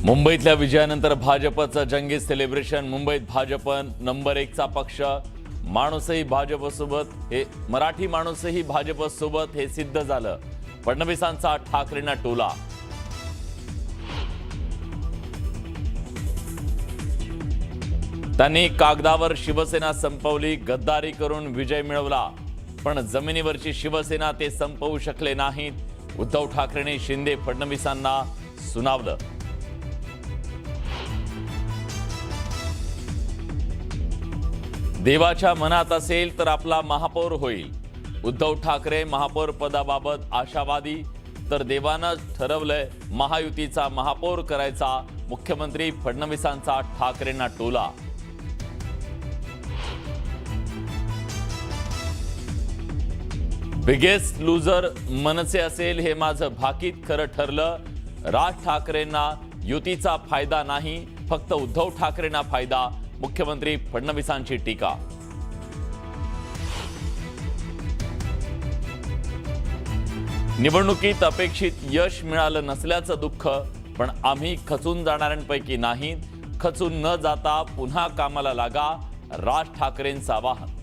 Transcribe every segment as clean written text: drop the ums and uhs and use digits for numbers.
मुंबईतल्या विजयानंतर भाजपचं जंगी सेलिब्रेशन। मुंबईत भाजप नंबर 1 चा पक्ष। माणूसही भाजपसोबत, हे मराठी माणूसही भाजपसोबत हे सिद्ध झालं। फडणवीसांचा ठाकरेंना टोला। त्यांनी कागदावर शिवसेना संपवली, गद्दारी करून विजय मिळवला, पण जमिनीवरची शिवसेना ते संपवू शकले नाहीत। उद्धव ठाकरेंनी शिंदे फडणवीसांना सुनावलं। देवाच्या मनात असेल तर आपला महापौर होईल। उद्धव ठाकरे महापौर पदाबाबत आशावादी, तर देवानं ठरवलंय महायुतीचा महापौर करायचा। मुख्यमंत्री फडणवीसांचा ठाकरेंना टोला। बिगेस्ट लूजर मनसे असेल हे माझं भाकीत खरं ठरलं। राज ठाकरेंना युतीचा फायदा नाही, फक्त उद्धव ठाकरेंना फायदा। मुख्यमंत्री फडणवीसांची टीका। निवडणुकीत अपेक्षित यश मिळालं नसल्याचं दुःख, पण आम्ही खचून जाणाऱ्यांपैकी नाही। खचून न जाता पुन्हा कामाला लागा, राज ठाकरेंचं आवाहन।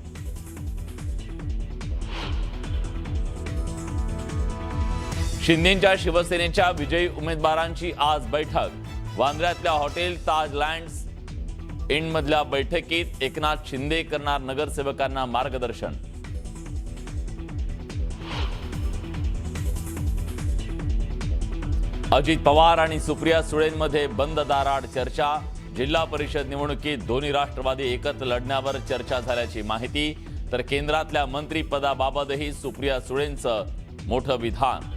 शिंदेच्या शिवसेनेच्या विजयी उमेदवारांची आज बैठक। वांद्र्यातल्या हॉटेल ताज लँड्स इंड मधल्या बैठकीत एकनाथ शिंदे करणार नगरसेवकांना मार्गदर्शन। अजित पवार आणि सुप्रिया सुळेंमध्ये बंद दाराआड चर्चा। जिल्हा परिषद निवडणुकीत दोन्ही राष्ट्रवादी एकत्र लढण्यावर चर्चा झाल्याची माहिती, तर केंद्रातल्या मंत्रिपदाबाबतही सुप्रिया सुळेंचं मोठं विधान।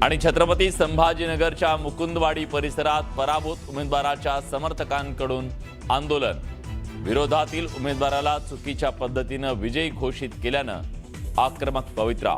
आणि छत्रपती संभाजीनगरच्या मुकुंदवाडी परिसरात पराभूत उमेदवाराच्या समर्थकांकडून आंदोलन। विरोधातील उमेदवाराला चुकीच्या पद्धतीनं विजयी घोषित केल्यानं आक्रमक पवित्रा।